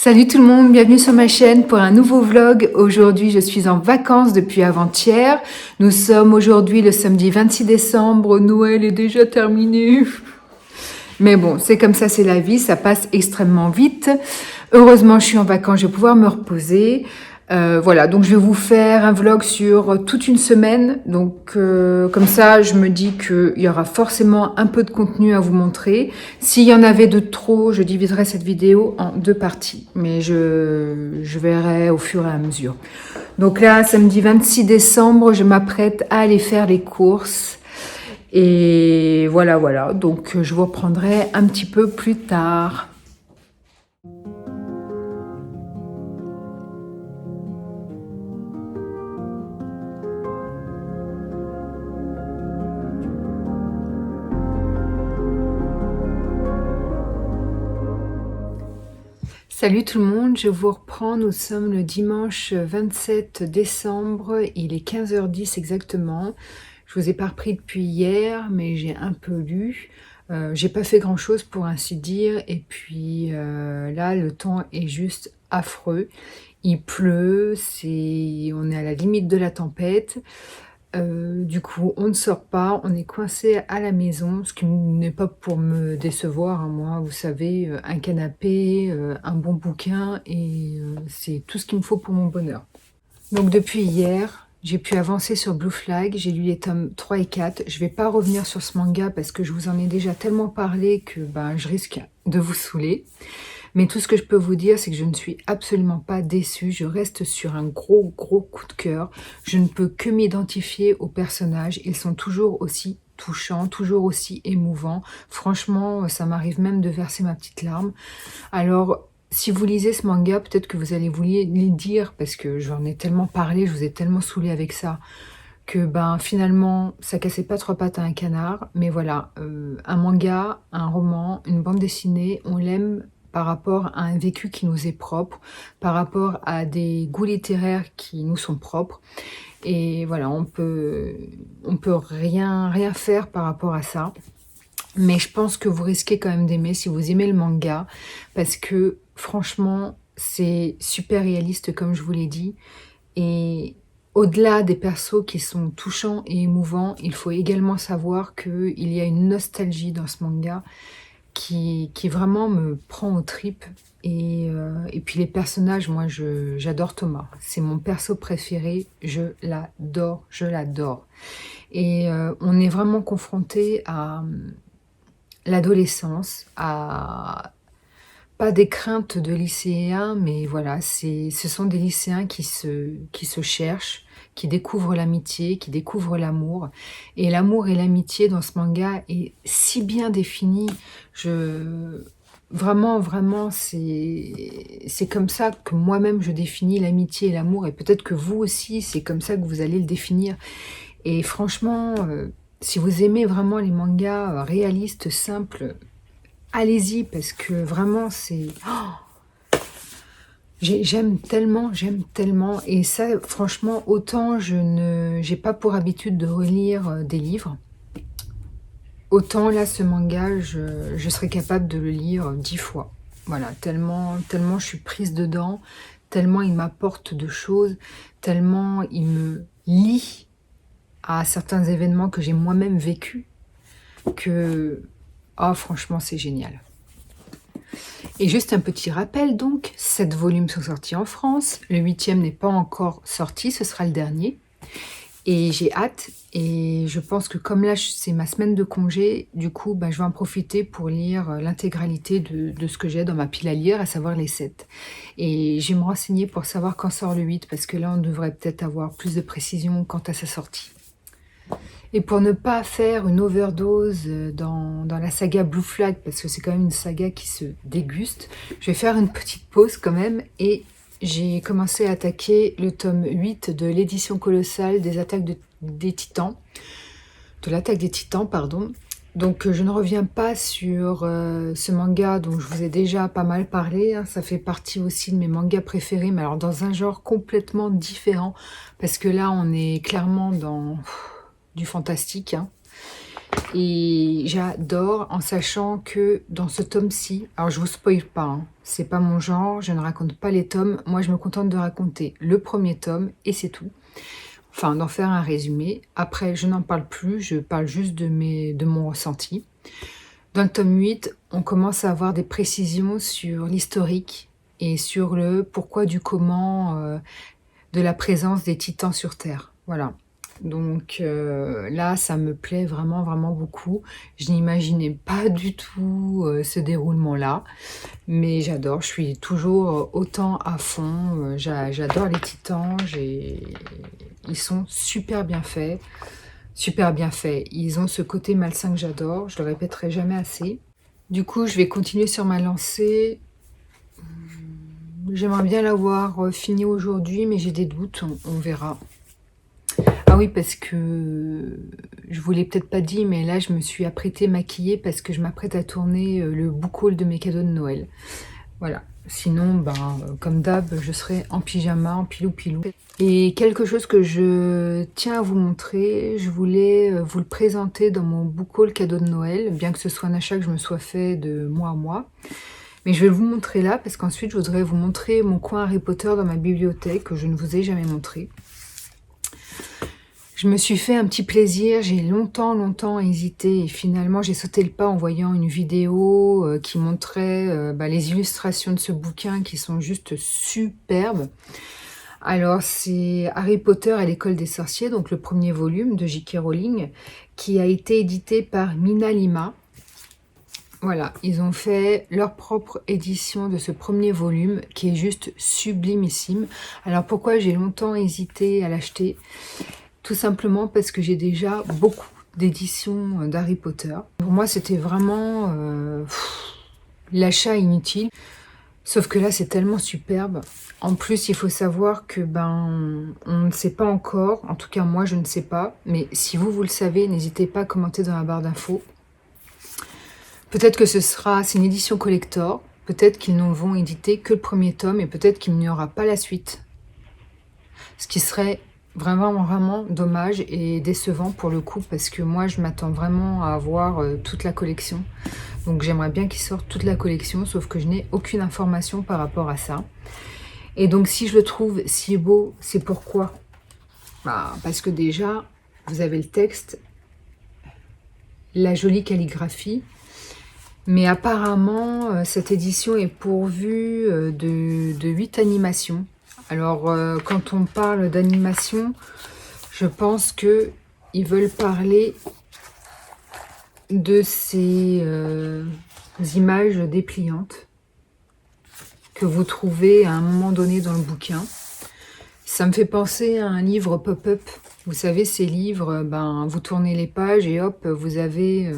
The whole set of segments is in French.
Salut tout le monde, bienvenue sur ma chaîne pour un nouveau vlog. Aujourd'hui, je suis en vacances depuis avant-hier. Nous sommes aujourd'hui le samedi 26 décembre. Noël est déjà terminé. Mais bon, c'est comme ça, c'est la vie, ça passe extrêmement vite. Heureusement, je suis en vacances, je vais pouvoir me reposer. Voilà, donc je vais vous faire un vlog sur toute une semaine. Donc comme ça, je me dis qu'il y aura forcément un peu de contenu à vous montrer. S'il y en avait de trop, je diviserai cette vidéo en deux parties. Mais je verrai au fur et à mesure. Donc là, samedi 26 décembre, je m'apprête à aller faire les courses. Et voilà. Donc je vous reprendrai un petit peu plus tard. Salut tout le monde, je vous reprends, nous sommes le dimanche 27 décembre, il est 15h10 exactement. Je vous ai pas repris depuis hier, mais j'ai un peu lu. J'ai pas fait grand chose pour ainsi dire, et puis là le temps est juste affreux. Il pleut, on est à la limite de la tempête. Du coup, on ne sort pas, on est coincé à la maison, ce qui n'est pas pour me décevoir, hein, moi, vous savez, un canapé, un bon bouquin, et c'est tout ce qu'il me faut pour mon bonheur. Donc depuis hier, j'ai pu avancer sur Blue Flag, j'ai lu les tomes 3 et 4. Je vais pas revenir sur ce manga parce que je vous en ai déjà tellement parlé que je risque de vous saouler. Mais tout ce que je peux vous dire, c'est que je ne suis absolument pas déçue. Je reste sur un gros coup de cœur. Je ne peux que m'identifier aux personnages. Ils sont toujours aussi touchants, toujours aussi émouvants. Franchement, ça m'arrive même de verser ma petite larme. Alors, si vous lisez ce manga, peut-être que vous allez vous les dire, parce que j'en ai tellement parlé, je vous ai tellement saoulé avec ça, que finalement, ça cassait pas trois pattes à un canard. Mais voilà, un manga, un roman, une bande dessinée, on l'aime par rapport à un vécu qui nous est propre, par rapport à des goûts littéraires qui nous sont propres. Et voilà, on peut rien faire par rapport à ça. Mais je pense que vous risquez quand même d'aimer si vous aimez le manga, parce que franchement, c'est super réaliste comme je vous l'ai dit. Et au-delà des persos qui sont touchants et émouvants, il faut également savoir qu'il y a une nostalgie dans ce manga qui vraiment me prend aux tripes. Et puis les personnages, moi j'adore Thomas. C'est mon perso préféré, je l'adore. Et on est vraiment confronté à l'adolescence, à pas des craintes de lycéens, mais voilà, ce sont des lycéens qui se cherchent, qui découvrent l'amitié, qui découvrent l'amour. Et l'amour et l'amitié dans ce manga est si bien défini. Vraiment, c'est comme ça que moi-même je définis l'amitié et l'amour. Et peut-être que vous aussi, c'est comme ça que vous allez le définir. Et franchement, si vous aimez vraiment les mangas réalistes, simples, allez-y, parce que vraiment, c'est... J'aime tellement, et ça, franchement, autant j'ai pas pour habitude de relire des livres, autant là, ce manga, je serais capable de le lire 10 fois. Voilà, tellement je suis prise dedans, tellement il m'apporte de choses, tellement il me lie à certains événements que j'ai moi-même vécus, que, franchement, c'est génial. Et juste un petit rappel donc, 7 volumes sont sortis en France, le 8e n'est pas encore sorti, ce sera le dernier. Et j'ai hâte, et je pense que comme là c'est ma semaine de congé, du coup je vais en profiter pour lire l'intégralité de ce que j'ai dans ma pile à lire, à savoir les 7. Et je vais me renseigner pour savoir quand sort le 8, parce que là on devrait peut-être avoir plus de précision quant à sa sortie. Et pour ne pas faire une overdose dans la saga Blue Flag, parce que c'est quand même une saga qui se déguste, je vais faire une petite pause quand même, et j'ai commencé à attaquer le tome 8 de l'édition colossale des attaques des titans, de l'attaque des titans, pardon. Donc je ne reviens pas sur ce manga dont je vous ai déjà pas mal parlé, hein. Ça fait partie aussi de mes mangas préférés, mais alors dans un genre complètement différent, parce que là on est clairement dans du fantastique, hein. Et j'adore, en sachant que dans ce tome-ci, alors je vous spoil pas, hein, c'est pas mon genre, je ne raconte pas les tomes. Moi, je me contente de raconter le premier tome et c'est tout. Enfin, d'en faire un résumé. Après, je n'en parle plus, je parle juste de mon ressenti. Dans le tome 8, on commence à avoir des précisions sur l'historique et sur le pourquoi du comment de la présence des titans sur Terre. Voilà. Donc là, ça me plaît vraiment, vraiment beaucoup. Je n'imaginais pas du tout ce déroulement-là, mais j'adore. Je suis toujours autant à fond. J'adore les titans. Ils sont super bien faits. Super bien faits. Ils ont ce côté malsain que j'adore. Je le répéterai jamais assez. Du coup, je vais continuer sur ma lancée. J'aimerais bien l'avoir fini aujourd'hui, mais j'ai des doutes. On verra. Ah oui, parce que je vous l'ai peut-être pas dit, mais là, je me suis apprêtée maquillée parce que je m'apprête à tourner le book haul de mes cadeaux de Noël. Voilà. Sinon, comme d'hab, je serai en pyjama, en pilou-pilou. Et quelque chose que je tiens à vous montrer, je voulais vous le présenter dans mon book haul cadeau de Noël, bien que ce soit un achat que je me sois fait de mois à mois. Mais je vais vous montrer là, parce qu'ensuite, je voudrais vous montrer mon coin Harry Potter dans ma bibliothèque, que je ne vous ai jamais montré. Je me suis fait un petit plaisir, j'ai longtemps hésité et finalement j'ai sauté le pas en voyant une vidéo qui montrait les illustrations de ce bouquin qui sont juste superbes. Alors c'est Harry Potter et l'école des sorciers, donc le premier volume de J.K. Rowling, qui a été édité par Mina Lima. Voilà, ils ont fait leur propre édition de ce premier volume qui est juste sublimissime. Alors pourquoi j'ai longtemps hésité à l'acheter ? Tout simplement parce que j'ai déjà beaucoup d'éditions d'Harry Potter. Pour moi, c'était vraiment l'achat inutile. Sauf que là, c'est tellement superbe. En plus, il faut savoir que on ne sait pas encore. En tout cas, moi, je ne sais pas. Mais si vous le savez, n'hésitez pas à commenter dans la barre d'infos. Peut-être que c'est une édition collector. Peut-être qu'ils ne vont éditer que le premier tome et peut-être qu'il n'y aura pas la suite. Ce qui serait vraiment dommage et décevant pour le coup parce que moi je m'attends vraiment à avoir toute la collection. Donc j'aimerais bien qu'ils sortent toute la collection, sauf que je n'ai aucune information par rapport à ça. Et donc si je le trouve si beau, c'est pourquoi ? Parce que déjà, vous avez le texte, la jolie calligraphie, mais apparemment cette édition est pourvue de 8 animations. Alors, quand on parle d'animation, je pense qu'ils veulent parler de ces images dépliantes que vous trouvez à un moment donné dans le bouquin. Ça me fait penser à un livre pop-up. Vous savez, ces livres, vous tournez les pages et hop, vous avez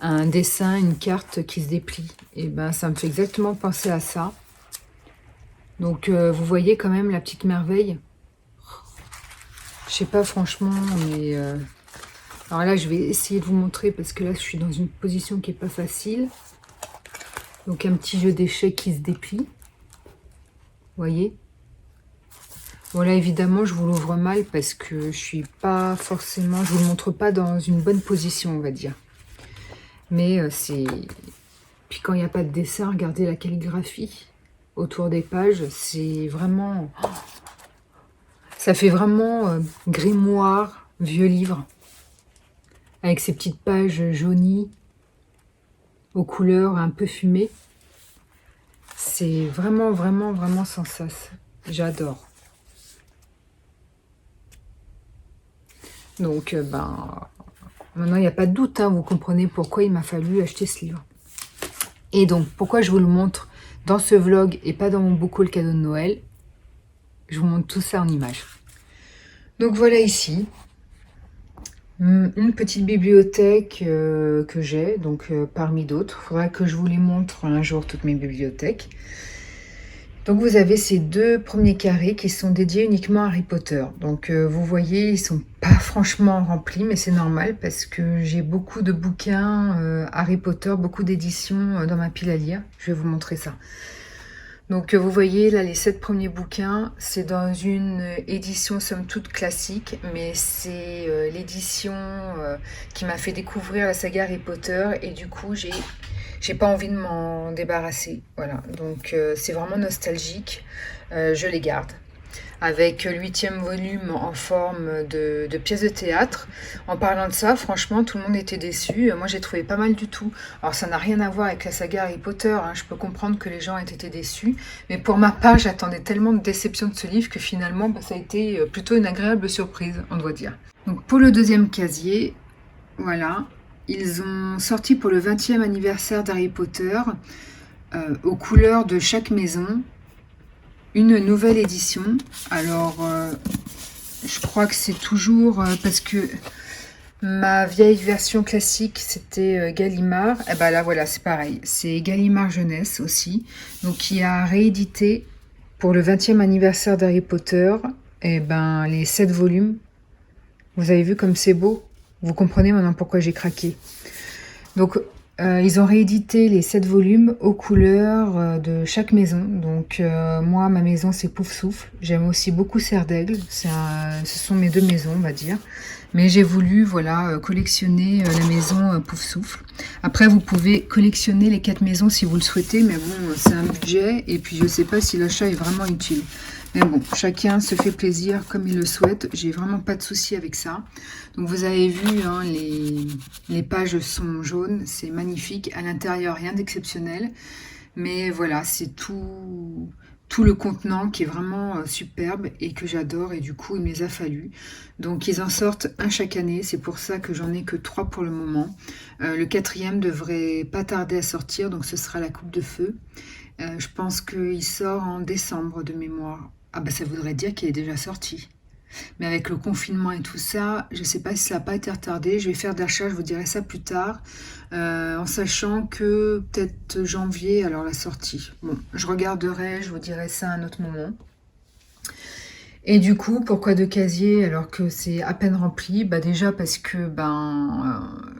un dessin, une carte qui se déplie. Et ça me fait exactement penser à ça. Donc, vous voyez quand même la petite merveille. Je sais pas franchement, mais... Alors là, je vais essayer de vous montrer parce que là, je suis dans une position qui est pas facile. Donc, un petit jeu d'échecs qui se déplie. Vous voyez ? Voilà, évidemment, je vous l'ouvre mal parce que je suis pas forcément... Je vous le montre pas dans une bonne position, on va dire. Mais c'est... Puis quand il n'y a pas de dessin, regardez la calligraphie autour des pages, c'est vraiment... Ça fait vraiment grimoire, vieux livre, avec ces petites pages jaunies, aux couleurs un peu fumées. C'est vraiment sans sas. J'adore. Donc, maintenant, il n'y a pas de doute, hein, vous comprenez pourquoi il m'a fallu acheter ce livre. Et donc, pourquoi je vous le montre dans ce vlog et pas dans mon book haul cadeau de Noël. Je vous montre tout ça en images. Donc voilà ici, une petite bibliothèque que j'ai, donc parmi d'autres. Il faudra que je vous les montre un jour, toutes mes bibliothèques. Donc vous avez ces deux premiers carrés qui sont dédiés uniquement à Harry Potter. Donc vous voyez, ils sont pas franchement remplis, mais c'est normal parce que j'ai beaucoup de bouquins Harry Potter, beaucoup d'éditions dans ma pile à lire. Je vais vous montrer ça. Donc vous voyez là les 7 premiers bouquins, c'est dans une édition somme toute classique, mais c'est l'édition qui m'a fait découvrir la saga Harry Potter et du coup j'ai j'ai pas envie de m'en débarrasser. Voilà, donc c'est vraiment nostalgique. Je les garde. Avec le 8e volume en forme de pièce de théâtre. En parlant de ça, franchement, tout le monde était déçu. Moi, j'ai trouvé pas mal du tout. Alors, ça n'a rien à voir avec la saga Harry Potter, hein. Je peux comprendre que les gens aient été déçus. Mais pour ma part, j'attendais tellement de déception de ce livre que finalement, bah, ça a été plutôt une agréable surprise, on doit dire. Donc, pour le deuxième casier, voilà. Ils ont sorti pour le 20e anniversaire d'Harry Potter, aux couleurs de chaque maison, une nouvelle édition. Alors, je crois que c'est toujours parce que ma vieille version classique, c'était Gallimard. Et ben là, voilà, c'est pareil. C'est Gallimard Jeunesse aussi. Donc, qui a réédité pour le 20e anniversaire d'Harry Potter, et ben, les 7 volumes. Vous avez vu comme c'est beau? Vous comprenez maintenant pourquoi j'ai craqué. Donc, ils ont réédité les 7 volumes aux couleurs de chaque maison. Donc, moi, ma maison, c'est Pouf Souffle. J'aime aussi beaucoup Serre d'Aigle. Ce sont mes 2 maisons, on va dire. Mais j'ai voulu, voilà, collectionner la maison Pouf Souffle. Après, vous pouvez collectionner les 4 maisons si vous le souhaitez. Mais bon, c'est un budget. Et puis, je ne sais pas si l'achat est vraiment utile. Mais bon, chacun se fait plaisir comme il le souhaite. J'ai vraiment pas de souci avec ça. Donc vous avez vu, hein, les pages sont jaunes. C'est magnifique. À l'intérieur, rien d'exceptionnel. Mais voilà, c'est tout le contenant qui est vraiment superbe et que j'adore. Et du coup, il me les a fallu. Donc ils en sortent un chaque année. C'est pour ça que j'en ai que 3 pour le moment. Le 4e devrait pas tarder à sortir. Donc ce sera la Coupe de Feu. Je pense qu'il sort en décembre de mémoire. Ah bah ça voudrait dire qu'il est déjà sorti. Mais avec le confinement et tout ça, je ne sais pas si ça n'a pas été retardé. Je vais faire d'achat, je vous dirai ça plus tard. En sachant que peut-être janvier, alors la sortie. Bon, je regarderai, je vous dirai ça à un autre moment. Et du coup, pourquoi 2 casiers alors que c'est à peine rempli? Bah déjà parce que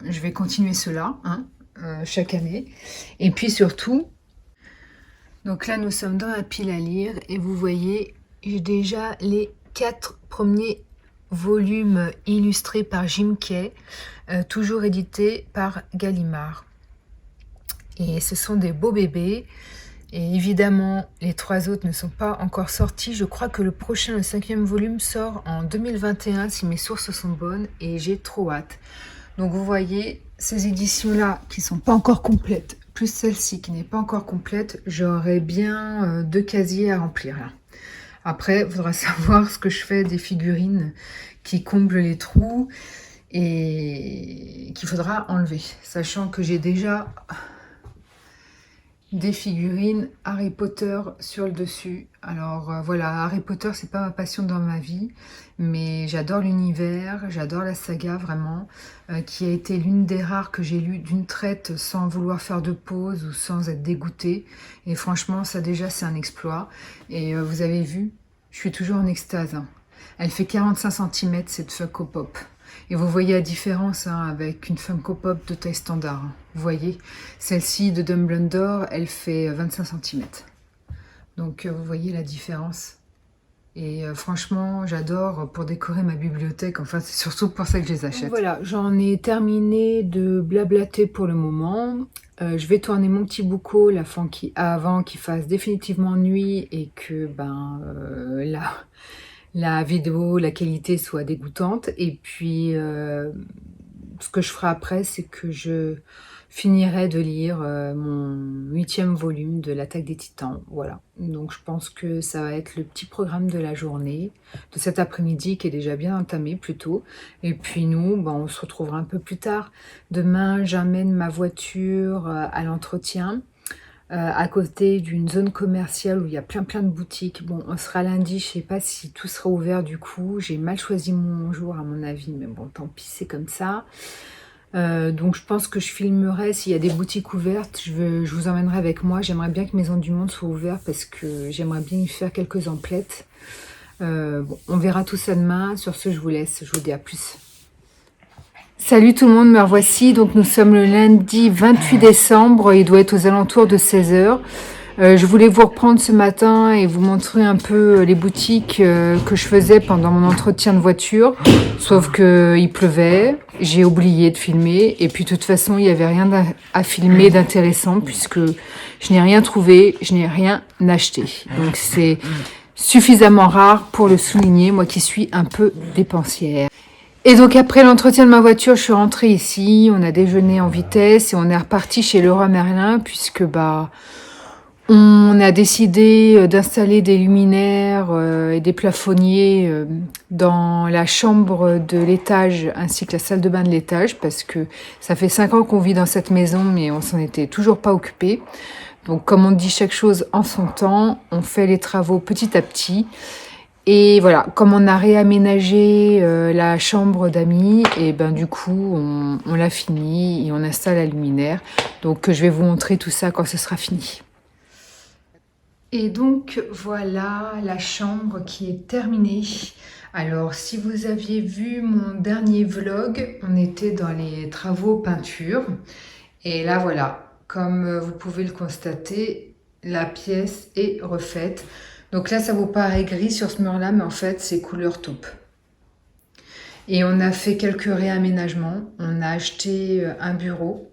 je vais continuer cela, hein, chaque année. Et puis surtout, donc là, nous sommes dans la pile à lire et vous voyez, j'ai déjà les 4 premiers volumes illustrés par Jim Kay, toujours édités par Gallimard. Et ce sont des beaux bébés. Et évidemment, les 3 autres ne sont pas encore sortis. Je crois que le prochain, le 5e volume, sort en 2021 si mes sources sont bonnes et j'ai trop hâte. Donc vous voyez, ces éditions-là qui ne sont pas encore complètes, plus celle-ci qui n'est pas encore complète, j'aurai bien 2 casiers à remplir là. Après, il faudra savoir ce que je fais des figurines qui comblent les trous et qu'il faudra enlever. Sachant que j'ai déjà des figurines Harry Potter sur le dessus. Alors voilà, Harry Potter, c'est pas ma passion dans ma vie, mais j'adore l'univers, j'adore la saga vraiment, qui a été l'une des rares que j'ai lues d'une traite sans vouloir faire de pause ou sans être dégoûtée. Et franchement, ça déjà, c'est un exploit. Et vous avez vu, je suis toujours en extase, hein. Elle fait 45 cm cette Funko Pop. Et vous voyez la différence, hein, avec une Funko Pop de taille standard, hein. Vous voyez, celle-ci de Dumbledore, elle fait 25 cm. Donc vous voyez la différence. Et franchement, j'adore pour décorer ma bibliothèque. Enfin, c'est surtout pour ça que je les achète. Donc voilà, j'en ai terminé de blablater pour le moment. Je vais tourner mon petit boucau avant qu'il fasse définitivement nuit et que la vidéo, la qualité soit dégoûtante. Et puis, ce que je ferai après, c'est que je finirai de lire mon 8e volume de l'Attaque des Titans. Voilà. Donc, je pense que ça va être le petit programme de la journée, de cet après-midi qui est déjà bien entamé plutôt. Et puis nous, on se retrouvera un peu plus tard. Demain, j'amène ma voiture à l'entretien. À côté d'une zone commerciale où il y a plein de boutiques. Bon, on sera lundi, je sais pas si tout sera ouvert du coup. J'ai mal choisi mon jour à mon avis, mais bon, tant pis, c'est comme ça. Donc je pense que je filmerai s'il y a des boutiques ouvertes. Je vous emmènerai avec moi. J'aimerais bien que Maison du Monde soit ouverte parce que j'aimerais bien y faire quelques emplettes. Bon, on verra tout ça demain. Sur ce, je vous laisse. Je vous dis à plus. Salut tout le monde, me revoici. Donc nous sommes le lundi 28 décembre. Il doit être aux alentours de 16 h. Je voulais vous reprendre ce matin et vous montrer un peu les boutiques que je faisais pendant mon entretien de voiture. Sauf qu'il pleuvait, j'ai oublié de filmer et puis de toute façon il n'y avait rien à filmer d'intéressant puisque je n'ai rien trouvé, je n'ai rien acheté. Donc c'est suffisamment rare pour le souligner, moi qui suis un peu dépensière. Et donc après l'entretien de ma voiture, je suis rentrée ici, on a déjeuné en vitesse et on est reparti chez Leroy Merlin puisque on a décidé d'installer des luminaires et des plafonniers dans la chambre de l'étage ainsi que la salle de bain de l'étage parce que ça fait 5 ans qu'on vit dans cette maison mais on s'en était toujours pas occupé. Donc comme on dit chaque chose en son temps, on fait les travaux petit à petit. Et voilà, comme on a réaménagé la chambre d'amis, et ben du coup on l'a fini et on installe la luminaire. Donc je vais vous montrer tout ça quand ce sera fini. Et donc voilà la chambre qui est terminée. Alors si vous aviez vu mon dernier vlog, on était dans les travaux peinture. Et là voilà, comme vous pouvez le constater, la pièce est refaite. Donc là ça vous paraît gris sur ce mur là, mais en fait c'est couleur taupe. Et on a fait quelques réaménagements. On a acheté un bureau.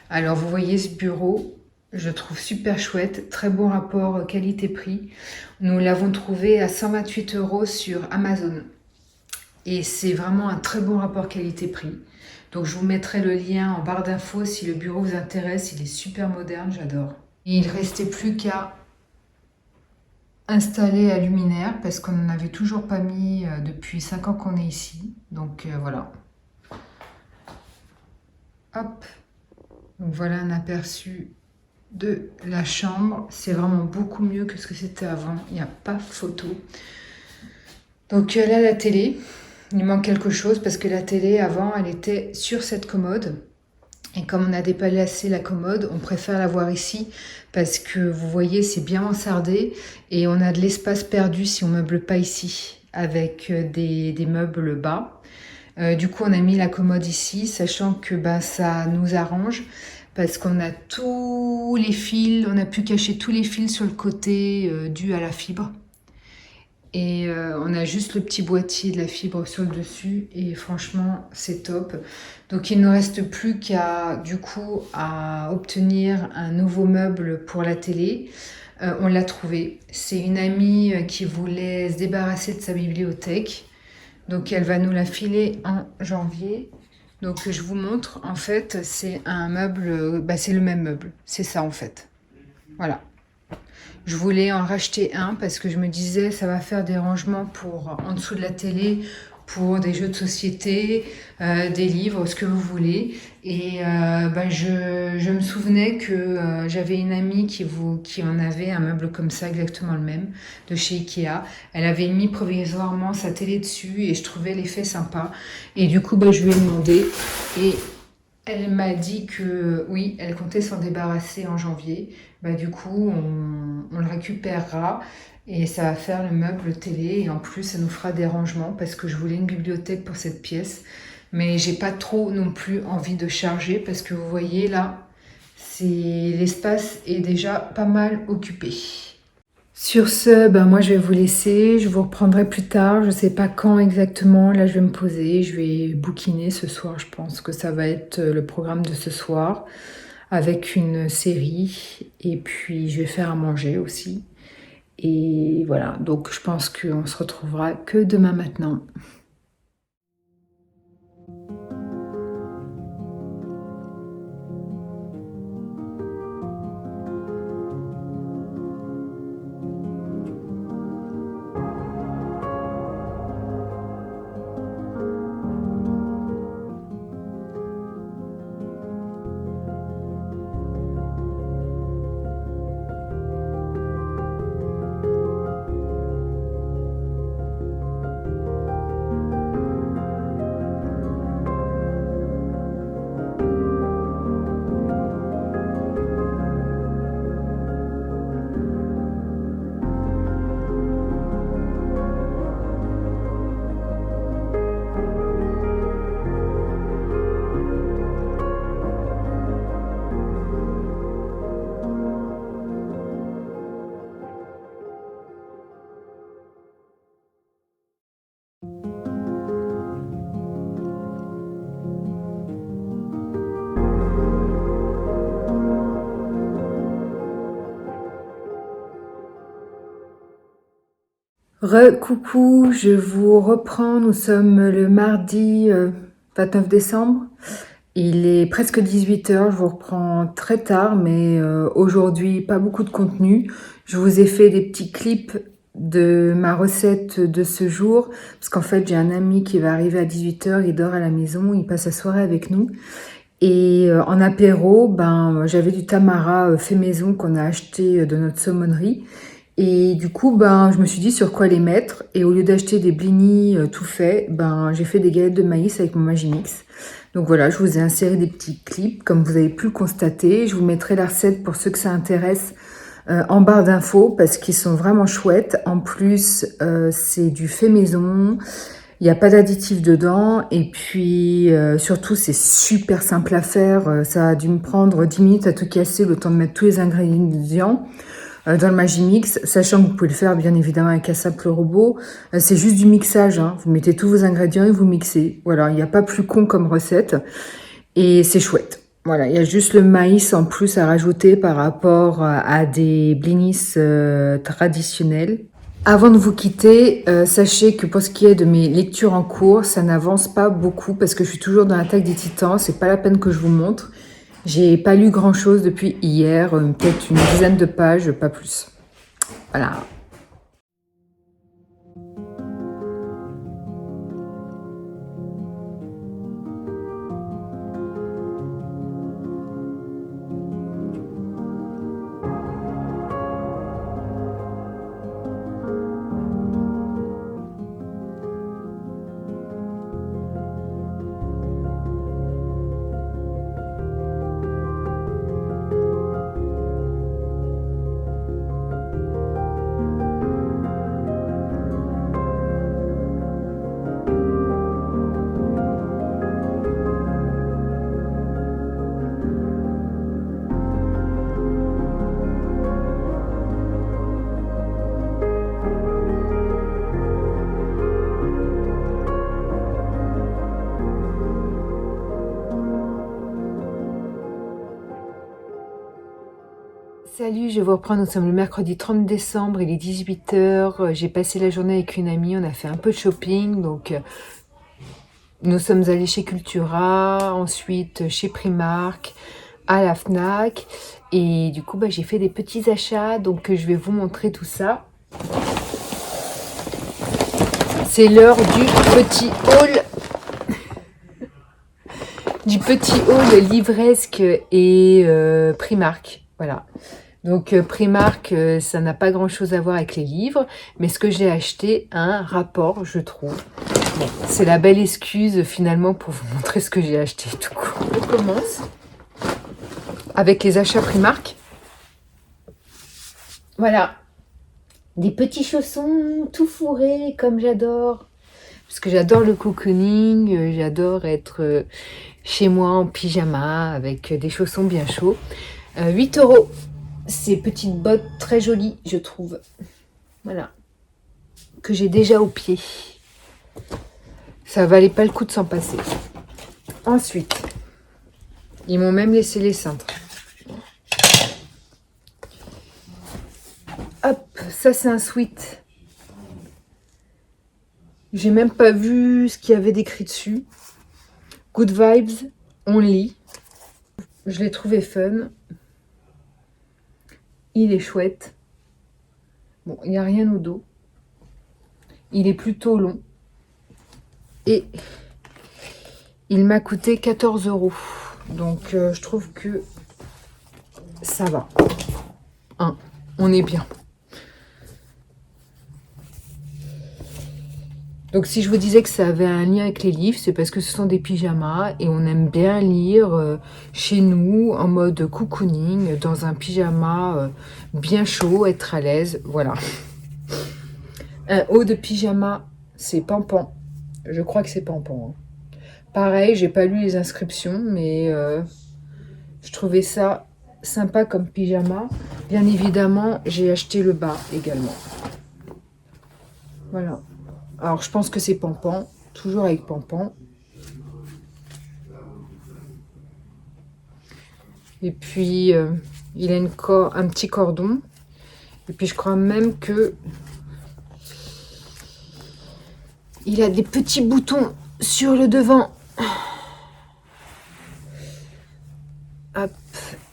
Alors vous voyez ce bureau, je le trouve super chouette, très bon rapport qualité-prix. Nous l'avons trouvé à 128 € sur Amazon. Et c'est vraiment un très bon rapport qualité-prix. Donc je vous mettrai le lien en barre d'infos si le bureau vous intéresse. Il est super moderne, j'adore. Il ne restait plus qu'à installer la luminaire parce qu'on n'en avait toujours pas mis depuis 5 ans qu'on est ici. Donc voilà. Hop. Donc voilà un aperçu de la chambre. C'est vraiment beaucoup mieux que ce que c'était avant. Il n'y a pas photo. Donc là, la télé. Il manque quelque chose parce que la télé, avant, elle était sur cette commode. Et comme on a déplacé la commode, on préfère la voir ici parce que vous voyez, c'est bien mansardé et on a de l'espace perdu si on ne meuble pas ici avec des meubles bas. Du coup, on a mis la commode ici, sachant que ça nous arrange parce qu'on a tous les fils, on a pu cacher tous les fils sur le côté dû à la fibre. Et on a juste le petit boîtier de la fibre sur le dessus et franchement c'est top. Donc il ne nous reste plus qu'à du coup à obtenir un nouveau meuble pour la télé. On l'a trouvé. C'est une amie qui voulait se débarrasser de sa bibliothèque. Donc elle va nous la filer en janvier. Donc je vous montre, en fait c'est un meuble, c'est le même meuble. C'est ça en fait. Voilà. Je voulais en racheter un parce que je me disais ça va faire des rangements pour en dessous de la télé, pour des jeux de société, des livres, ce que vous voulez. Et je me souvenais que j'avais une amie qui en avait un meuble comme ça, exactement le même, de chez Ikea. Elle avait mis provisoirement sa télé dessus et je trouvais l'effet sympa. Et du coup, je lui ai demandé et elle m'a dit que oui, elle comptait s'en débarrasser en janvier. Du coup, on le récupérera et ça va faire le meuble télé. Et en plus, ça nous fera des rangements parce que je voulais une bibliothèque pour cette pièce. Mais j'ai pas trop non plus envie de charger parce que vous voyez là, l'espace est déjà pas mal occupé. Sur ce, moi je vais vous laisser, je vous reprendrai plus tard, je ne sais pas quand exactement, là je vais me poser, je vais bouquiner ce soir, je pense que ça va être le programme de ce soir, avec une série, et puis je vais faire à manger aussi. Et voilà, donc je pense qu'on se retrouvera que demain maintenant. Coucou, je vous reprends, nous sommes le mardi 29 décembre. Il est presque 18 h, je vous reprends très tard, mais aujourd'hui pas beaucoup de contenu. Je vous ai fait des petits clips de ma recette de ce jour, parce qu'en fait j'ai un ami qui va arriver à 18 h, il dort à la maison, il passe la soirée avec nous. Et en apéro, j'avais du tamara fait maison qu'on a acheté de notre saumonnerie. Et du coup, je me suis dit sur quoi les mettre. Et au lieu d'acheter des blinis tout faits, j'ai fait des galettes de maïs avec mon Magimix. Donc voilà, je vous ai inséré des petits clips, comme vous avez pu le constater. Je vous mettrai la recette pour ceux que ça intéresse en barre d'infos, parce qu'ils sont vraiment chouettes. En plus, c'est du fait maison. Il n'y a pas d'additif dedans. Et puis, surtout, c'est super simple à faire. Ça a dû me prendre 10 minutes à tout casser, le temps de mettre tous les ingrédients dans le Magimix, sachant que vous pouvez le faire bien évidemment avec un simple robot. C'est juste du mixage, hein. Vous mettez tous vos ingrédients et vous mixez. Voilà, il n'y a pas plus con comme recette. Et c'est chouette. Voilà, il y a juste le maïs en plus à rajouter par rapport à des blinis traditionnels. Avant de vous quitter, sachez que pour ce qui est de mes lectures en cours, ça n'avance pas beaucoup parce que je suis toujours dans l'attaque des titans. C'est pas la peine que je vous montre. J'ai pas lu grand chose depuis hier, peut-être une dizaine de pages, pas plus. Voilà. Salut, je vous reprends, nous sommes le mercredi 30 décembre, il est 18 h, j'ai passé la journée avec une amie, on a fait un peu de shopping, donc nous sommes allés chez Cultura, ensuite chez Primark, à la Fnac, et du coup j'ai fait des petits achats, donc je vais vous montrer tout ça. C'est l'heure du petit haul livresque et Primark, voilà. Donc Primark, ça n'a pas grand chose à voir avec les livres, mais ce que j'ai acheté, un rapport, je trouve. Bon, c'est la belle excuse finalement pour vous montrer ce que j'ai acheté tout court. On commence avec les achats Primark. Voilà, des petits chaussons tout fourrés comme j'adore. Parce que j'adore le cocooning, j'adore être chez moi en pyjama avec des chaussons bien chauds. 8 €. Ces petites bottes très jolies, je trouve. Voilà. Que j'ai déjà au pied. Ça valait pas le coup de s'en passer. Ensuite, ils m'ont même laissé les cintres. Hop, ça c'est un sweat. J'ai même pas vu ce qu'il y avait d'écrit dessus. Good vibes, on lit. Je l'ai trouvé fun. Il est chouette. Bon, il n'y a rien au dos. Il est plutôt long. Et il m'a coûté 14 €. Donc, je trouve que ça va. Hein, on est bien. Donc, si je vous disais que ça avait un lien avec les livres, c'est parce que ce sont des pyjamas et on aime bien lire chez nous en mode cocooning, dans un pyjama bien chaud, être à l'aise, voilà. Un haut de pyjama, c'est Pampan. Je crois que c'est Pampan. Hein. Pareil, j'ai pas lu les inscriptions, mais je trouvais ça sympa comme pyjama. Bien évidemment, j'ai acheté le bas également. Voilà. Alors, je pense que c'est Pampan, toujours avec Pampan. Et puis, il a un petit cordon. Et puis, je crois même que Il a des petits boutons sur le devant. Hop.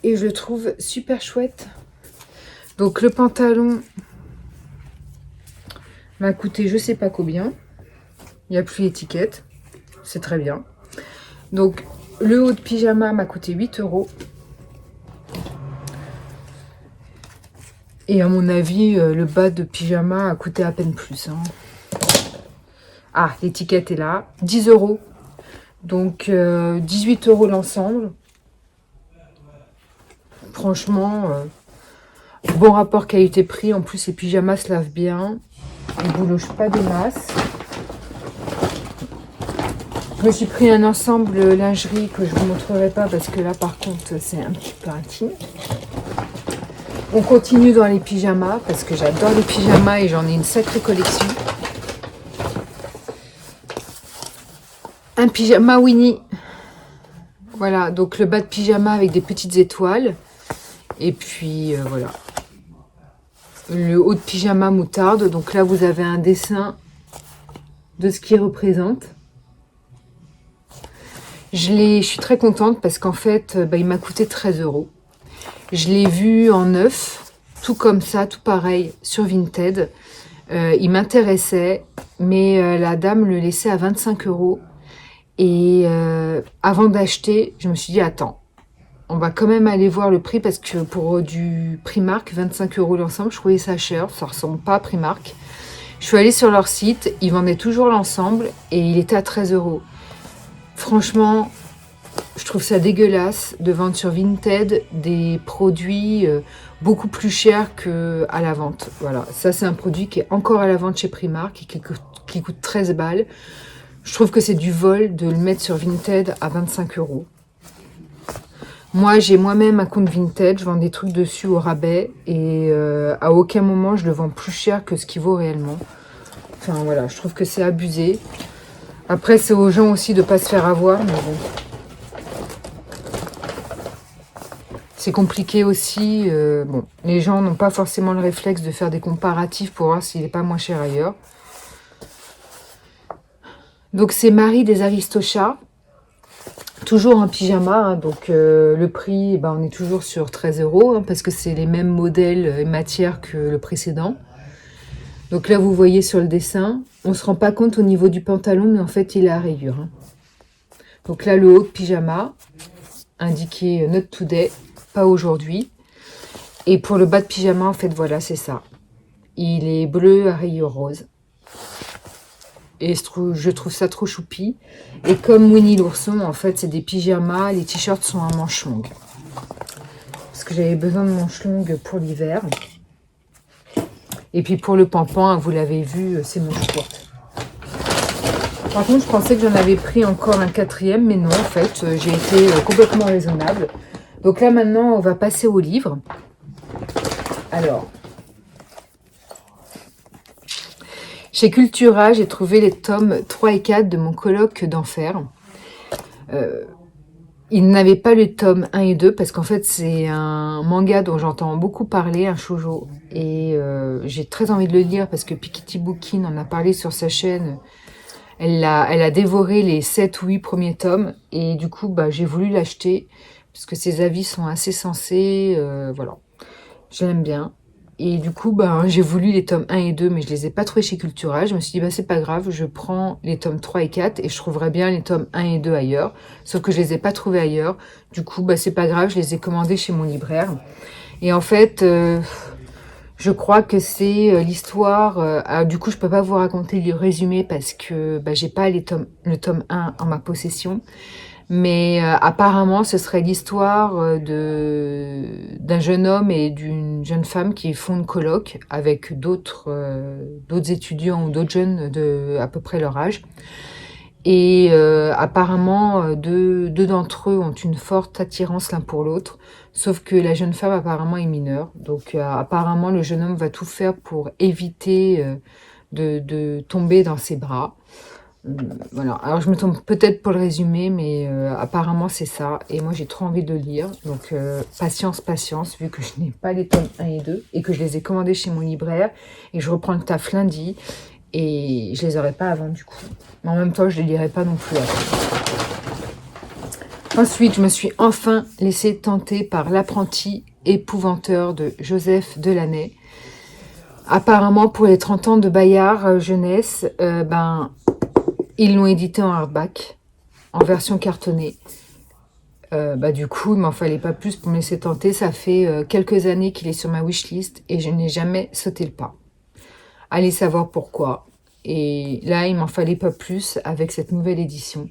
Et je le trouve super chouette. Donc le pantalon m'a coûté je sais pas combien. Il n'y a plus l'étiquette. C'est très bien. Donc le haut de pyjama m'a coûté 8 €. Et à mon avis, le bas de pyjama a coûté à peine plus. Hein. Ah, l'étiquette est là. 10 €. Donc 18 € l'ensemble. Franchement, bon rapport qualité-prix. En plus, les pyjamas se lavent bien. Ils ne boulochent pas des masses. Je me suis pris un ensemble lingerie que je ne vous montrerai pas parce que là, par contre, c'est un petit peu intime. On continue dans les pyjamas parce que j'adore les pyjamas et j'en ai une sacrée collection. Un pyjama Winnie. Voilà, donc le bas de pyjama avec des petites étoiles. Et puis voilà. Le haut de pyjama moutarde. Donc là, vous avez un dessin de ce qu'il représente. Je suis très contente parce qu'en fait, il m'a coûté 13 €. Je l'ai vu en neuf, tout comme ça, tout pareil, sur Vinted. Il m'intéressait, mais la dame le laissait à 25 €. Et avant d'acheter, je me suis dit, attends, on va quand même aller voir le prix parce que pour du Primark, 25 € l'ensemble, je trouvais ça cher, ça ressemble pas à Primark. Je suis allée sur leur site, ils vendaient toujours l'ensemble et il était à 13 €. Franchement, je trouve ça dégueulasse de vendre sur Vinted des produits beaucoup plus chers qu'à la vente. Voilà, ça c'est un produit qui est encore à la vente chez Primark et qui coûte 13 balles. Je trouve que c'est du vol de le mettre sur Vinted à 25 €. Moi, j'ai moi-même un compte Vinted, je vends des trucs dessus au rabais et à aucun moment je le vends plus cher que ce qu'il vaut réellement. Enfin voilà, je trouve que c'est abusé. Après, c'est aux gens aussi de ne pas se faire avoir, mais bon. C'est compliqué aussi. Bon, les gens n'ont pas forcément le réflexe de faire des comparatifs pour voir s'il n'est pas moins cher ailleurs. Donc, c'est Marie des Aristochats. Toujours en pyjama. Hein, donc, le prix, on est toujours sur 13 € hein, parce que c'est les mêmes modèles et matières que le précédent. Donc là, vous voyez sur le dessin, on ne se rend pas compte au niveau du pantalon, mais en fait, il est à rayures. Hein. Donc là, le haut de pyjama, indiqué Not Today, pas aujourd'hui. Et pour le bas de pyjama, en fait, voilà, c'est ça. Il est bleu à rayures roses. Et je trouve ça trop choupi. Et comme Winnie l'ourson, en fait, c'est des pyjamas. Les t-shirts sont à manches longues. Parce que j'avais besoin de manches longues pour l'hiver. Et puis pour le pampan, vous l'avez vu, c'est manches courtes. Par contre, je pensais que j'en avais pris encore un quatrième, mais non, en fait, j'ai été complètement raisonnable. Donc là, maintenant, on va passer au livre. Alors, chez Cultura, j'ai trouvé les tomes 3 et 4 de mon colloque d'enfer. Il n'avait pas les tomes 1 et 2 parce qu'en fait, c'est un manga dont j'entends beaucoup parler, un shoujo. Et j'ai très envie de le lire parce que Pikiti Bookin en a parlé sur sa chaîne. Elle a dévoré les 7 ou 8 premiers tomes. Et du coup, j'ai voulu l'acheter parce que ses avis sont assez sensés. Voilà, je l'aime bien. Et du coup, j'ai voulu les tomes 1 et 2, mais je les ai pas trouvés chez Cultura. Je me suis dit, c'est pas grave, je prends les tomes 3 et 4 et je trouverai bien les tomes 1 et 2 ailleurs. Sauf que je les ai pas trouvés ailleurs. Du coup, c'est pas grave, je les ai commandés chez mon libraire. Et en fait, je crois que c'est l'histoire... du coup, je peux pas vous raconter le résumé parce que j'ai pas le tome 1 en ma possession. Mais apparemment, ce serait l'histoire d'un jeune homme et d'une jeune femme qui font une coloc avec d'autres étudiants ou d'autres jeunes de à peu près leur âge. Et apparemment, deux d'entre eux ont une forte attirance l'un pour l'autre, sauf que la jeune femme apparemment est mineure. Donc apparemment, le jeune homme va tout faire pour éviter de tomber dans ses bras. Voilà, alors je me trompe peut-être pour le résumé, mais apparemment c'est ça. Et moi j'ai trop envie de le lire. Donc patience, vu que je n'ai pas les tomes 1 et 2 et que je les ai commandés chez mon libraire. Et je reprends le taf lundi. et je les aurais pas avant du coup. Mais en même temps, je les lirai pas non plus après. Ensuite, je me suis enfin laissée tenter par L'apprenti épouvanteur de Joseph Delaney. Apparemment, pour les 30 ans de Bayard jeunesse, ils l'ont édité en hardback, en version cartonnée. Du coup, il m'en fallait pas plus pour me laisser tenter. Ça fait quelques années qu'il est sur ma wishlist et je n'ai jamais sauté le pas. Allez savoir pourquoi. Et là, il m'en fallait pas plus avec cette nouvelle édition.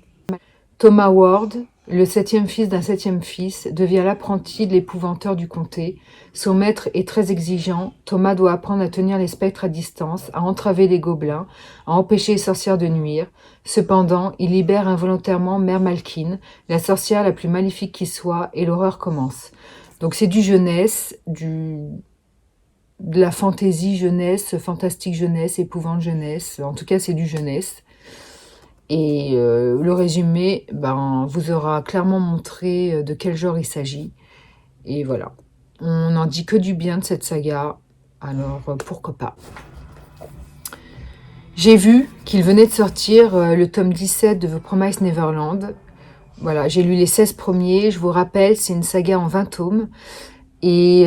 Thomas Ward, le septième fils d'un septième fils, devient l'apprenti de l'épouvanteur du comté. Son maître est très exigeant. Thomas doit apprendre à tenir les spectres à distance, à entraver les gobelins, à empêcher les sorcières de nuire. Cependant, il libère involontairement Mère Malkin, la sorcière la plus maléfique qui soit, et l'horreur commence. Donc c'est du jeunesse, de la fantaisie jeunesse, fantastique jeunesse, épouvante jeunesse. En tout cas, c'est du jeunesse. Et le résumé vous aura clairement montré de quel genre il s'agit. Et voilà. On n'en dit que du bien de cette saga. Alors pourquoi pas. J'ai vu qu'il venait de sortir le tome 17 de The Promised Neverland. Voilà, j'ai lu les 16 premiers. Je vous rappelle, c'est une saga en 20 tomes. Et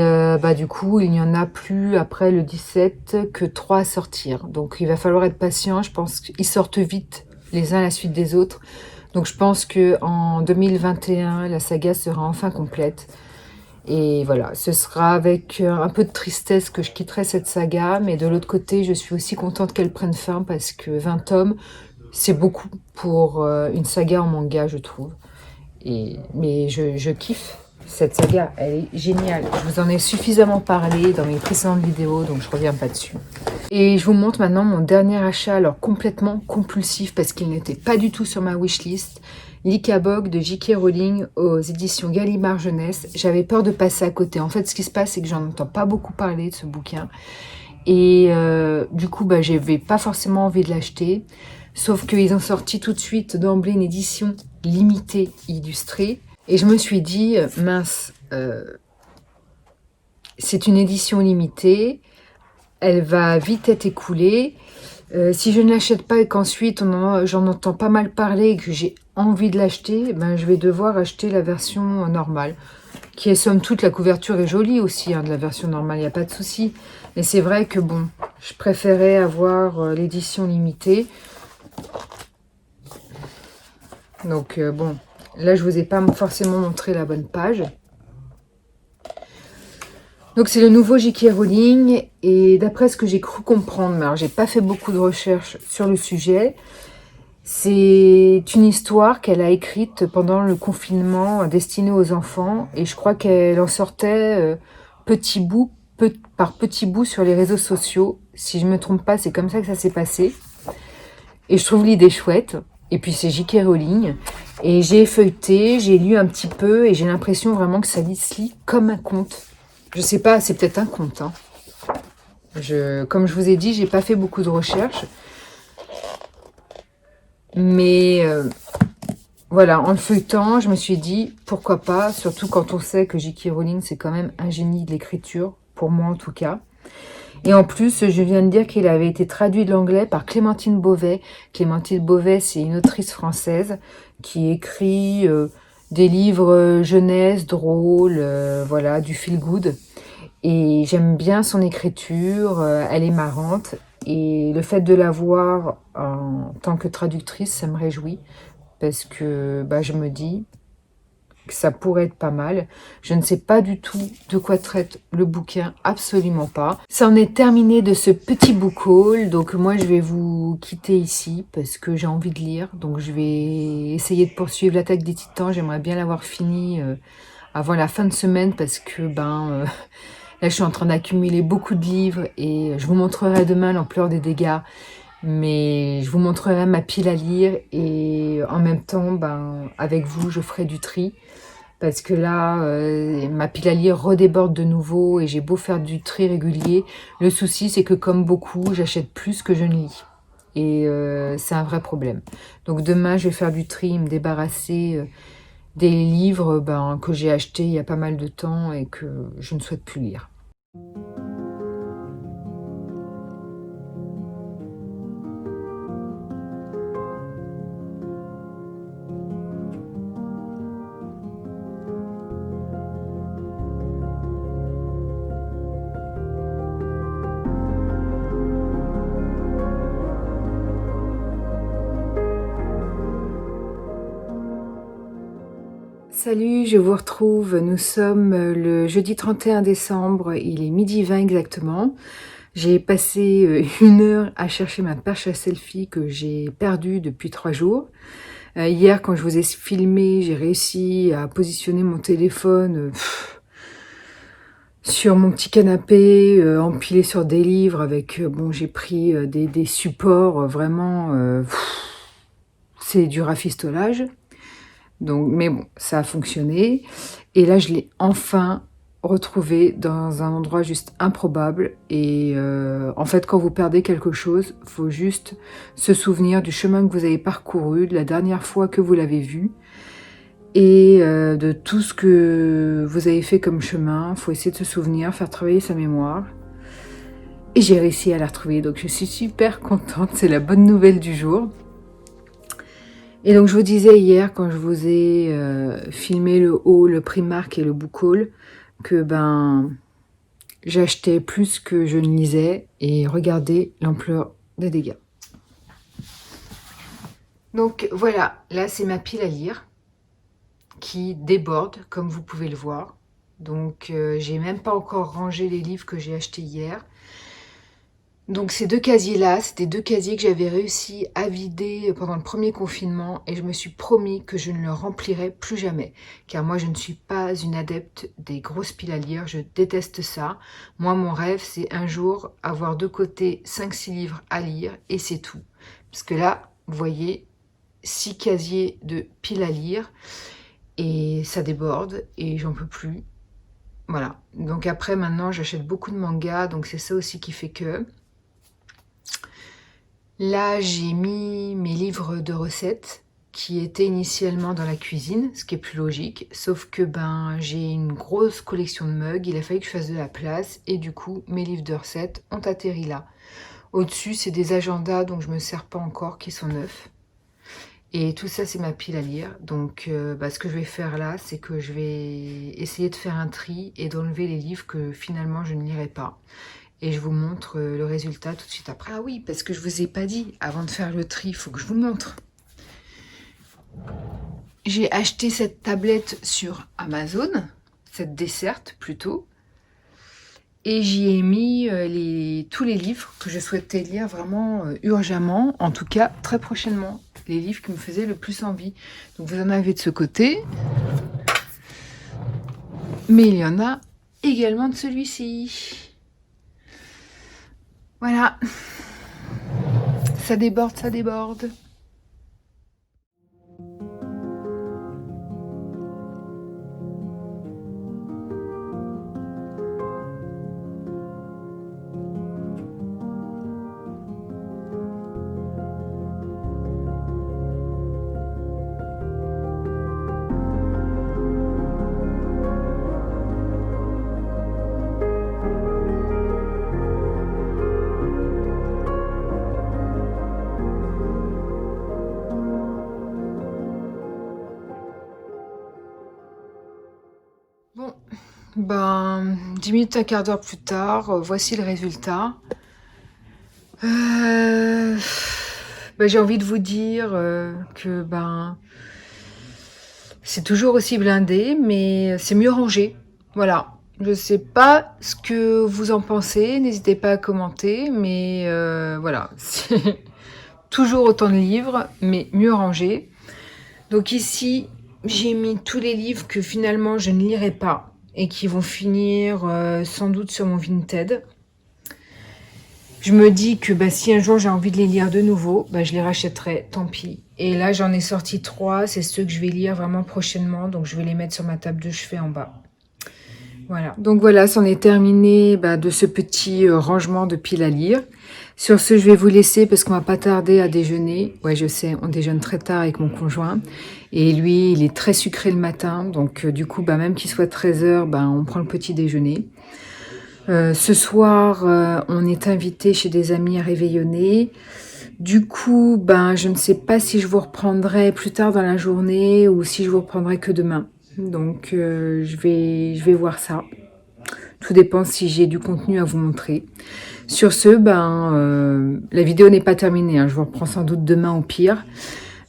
du coup, il n'y en a plus après le 17 que 3 à sortir. Donc il va falloir être patient. Je pense qu'ils sortent vite les uns à la suite des autres. Donc je pense qu'en 2021, la saga sera enfin complète. Et voilà, ce sera avec un peu de tristesse que je quitterai cette saga. Mais de l'autre côté, je suis aussi contente qu'elle prenne fin parce que 20 tomes, c'est beaucoup pour une saga en manga, je trouve. Mais je kiffe cette saga, elle est géniale. Je vous en ai suffisamment parlé dans mes précédentes vidéos, donc je reviens pas dessus. Et je vous montre maintenant mon dernier achat, alors complètement compulsif parce qu'il n'était pas du tout sur ma wishlist. L'Ikabog de J.K. Rowling aux éditions Gallimard Jeunesse. J'avais peur de passer à côté. En fait, ce qui se passe, c'est que j'en entends pas beaucoup parler de ce bouquin. Et du coup, j'avais pas forcément envie de l'acheter. Sauf qu'ils ont sorti tout de suite d'emblée une édition limitée illustrée. Et je me suis dit, mince, c'est une édition limitée, elle va vite être écoulée. Si je ne l'achète pas et qu'ensuite j'en entends pas mal parler et que j'ai envie de l'acheter, je vais devoir acheter la version normale. Qui est somme toute, la couverture est jolie aussi, de la version normale, il n'y a pas de souci. Mais c'est vrai que bon, je préférais avoir l'édition limitée. Donc bon, là je vous ai pas forcément montré la bonne page. Donc c'est le nouveau J.K. Rowling et d'après ce que j'ai cru comprendre, mais alors j'ai pas fait beaucoup de recherches sur le sujet, c'est une histoire qu'elle a écrite pendant le confinement destinée aux enfants et je crois qu'elle en sortait par petits bouts sur les réseaux sociaux. Si je me trompe pas, c'est comme ça que ça s'est passé. Et je trouve l'idée chouette. Et puis c'est J.K. Rowling. Et j'ai feuilleté, j'ai lu un petit peu et j'ai l'impression vraiment que ça se lit comme un conte. Je sais pas, c'est peut-être un conte. Comme je vous ai dit, j'ai pas fait beaucoup de recherches. Mais voilà, en le feuilletant, je me suis dit, pourquoi pas, surtout quand on sait que J.K. Rowling, c'est quand même un génie de l'écriture, pour moi en tout cas. Et en plus, je viens de dire qu'il avait été traduit de l'anglais par Clémentine Beauvais. Clémentine Beauvais, c'est une autrice française qui écrit des livres jeunesse, drôles, voilà, du feel good. Et j'aime bien son écriture, elle est marrante. Et le fait de la voir en tant que traductrice, ça me réjouit. Parce que je me dis que ça pourrait être pas mal. Je ne sais pas du tout de quoi traite le bouquin, absolument pas. Ça en est terminé de ce petit book haul, donc moi je vais vous quitter ici parce que j'ai envie de lire. Donc je vais essayer de poursuivre l'Attaque des Titans, j'aimerais bien l'avoir fini avant la fin de semaine parce que là je suis en train d'accumuler beaucoup de livres et je vous montrerai demain l'ampleur des dégâts. Mais je vous montrerai ma pile à lire et en même temps, avec vous, je ferai du tri. Parce que là, ma pile à lire redéborde de nouveau et j'ai beau faire du tri régulier. Le souci, c'est que comme beaucoup, j'achète plus que je ne lis. Et c'est un vrai problème. Donc demain, je vais faire du tri, me débarrasser des livres que j'ai achetés il y a pas mal de temps et que je ne souhaite plus lire. Salut, je vous retrouve. Nous sommes le jeudi 31 décembre, il est midi 20 exactement. J'ai passé 1 heure à chercher ma perche à selfie que j'ai perdue depuis 3 jours. Hier, quand je vous ai filmé, j'ai réussi à positionner mon téléphone sur mon petit canapé, empilé sur des livres avec... bon, j'ai pris des supports vraiment... c'est du rafistolage. Donc, mais bon, ça a fonctionné. Et là, je l'ai enfin retrouvé dans un endroit juste improbable. Et en fait, quand vous perdez quelque chose, il faut juste se souvenir du chemin que vous avez parcouru, de la dernière fois que vous l'avez vu, et de tout ce que vous avez fait comme chemin. Il faut essayer de se souvenir, faire travailler sa mémoire. Et j'ai réussi à la retrouver, donc je suis super contente. C'est la bonne nouvelle du jour. Et donc je vous disais hier quand je vous ai filmé le haul, le Primark et le book haul que j'achetais plus que je ne lisais et regardez l'ampleur des dégâts. Donc voilà, là c'est ma pile à lire qui déborde comme vous pouvez le voir. Donc j'ai même pas encore rangé les livres que j'ai achetés hier. Donc ces 2 casiers-là, c'était 2 casiers que j'avais réussi à vider pendant le premier confinement et je me suis promis que je ne le remplirai plus jamais. Car moi, je ne suis pas une adepte des grosses piles à lire, je déteste ça. Moi, mon rêve, c'est un jour avoir de côté 5-6 livres à lire et c'est tout. Parce que là, vous voyez, 6 casiers de piles à lire et ça déborde et j'en peux plus. Voilà, donc après, maintenant, j'achète beaucoup de mangas, donc c'est ça aussi qui fait que... Là, j'ai mis mes livres de recettes qui étaient initialement dans la cuisine, ce qui est plus logique, sauf que j'ai une grosse collection de mugs, il a fallu que je fasse de la place et du coup, mes livres de recettes ont atterri là. Au-dessus, c'est des agendas dont je me sers pas encore, qui sont neufs. Et tout ça, c'est ma pile à lire. Donc, ce que je vais faire là, c'est que je vais essayer de faire un tri et d'enlever les livres que finalement je ne lirai pas. Et je vous montre le résultat tout de suite après. Ah oui, parce que je vous ai pas dit, avant de faire le tri, il faut que je vous montre. J'ai acheté cette tablette sur Amazon, cette desserte plutôt. Et j'y ai mis tous les livres que je souhaitais lire vraiment urgemment, en tout cas très prochainement. Les livres qui me faisaient le plus envie. Donc vous en avez de ce côté. Mais il y en a également de celui-ci. Voilà, ça déborde, ça déborde. Bon, 10 minutes, un quart d'heure plus tard, voici le résultat. J'ai envie de vous dire que c'est toujours aussi blindé, mais c'est mieux rangé. Voilà. Je sais pas ce que vous en pensez, n'hésitez pas à commenter, mais voilà, c'est toujours autant de livres, mais mieux rangé. Donc ici, j'ai mis tous les livres que finalement je ne lirai pas et qui vont finir sans doute sur mon Vinted. Je me dis que si un jour j'ai envie de les lire de nouveau, je les rachèterai, tant pis. Et là, j'en ai sorti 3, c'est ceux que je vais lire vraiment prochainement, donc je vais les mettre sur ma table de chevet en bas. Voilà, donc voilà, c'en est terminé de ce petit rangement de piles à lire. Sur ce, je vais vous laisser parce qu'on va pas tarder à déjeuner. Ouais, je sais, on déjeune très tard avec mon conjoint. Et lui, il est très sucré le matin. Donc, du coup, même qu'il soit 13 h, on prend le petit déjeuner. Ce soir, on est invité chez des amis à réveillonner. Du coup, je ne sais pas si je vous reprendrai plus tard dans la journée ou si je vous reprendrai que demain. Donc, je vais voir ça. Tout dépend si j'ai du contenu à vous montrer. Sur ce, la vidéo n'est pas terminée. Je vous reprends sans doute demain au pire.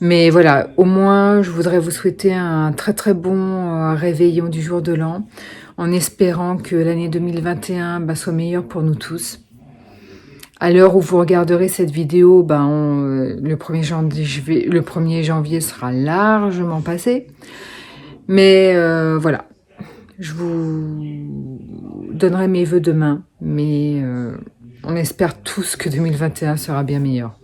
Mais voilà, au moins, je voudrais vous souhaiter un très très bon réveillon du jour de l'an, en espérant que l'année 2021 soit meilleure pour nous tous. À l'heure où vous regarderez cette vidéo, le 1er janvier sera largement passé. Mais voilà, je vous donnerai mes vœux demain. Mais on espère tous que 2021 sera bien meilleur.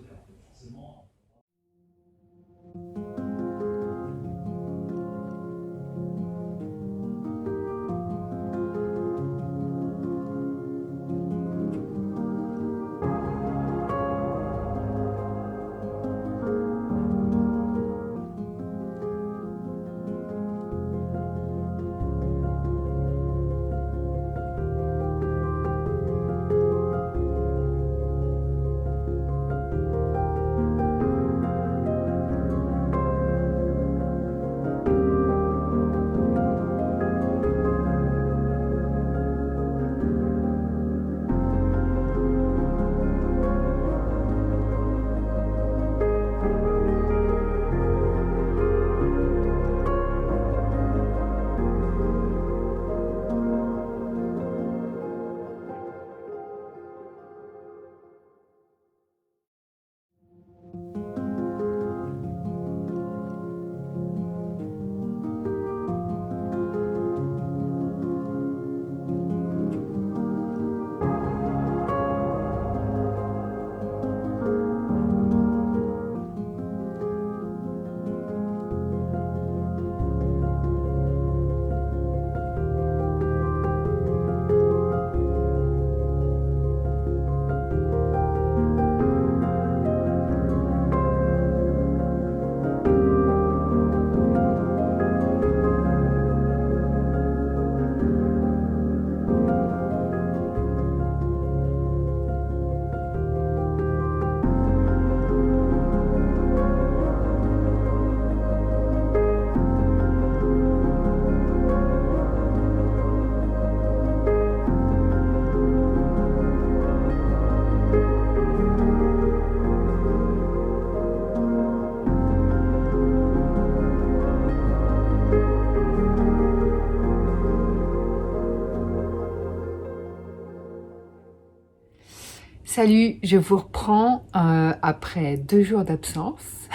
Salut, je vous reprends après 2 jours d'absence.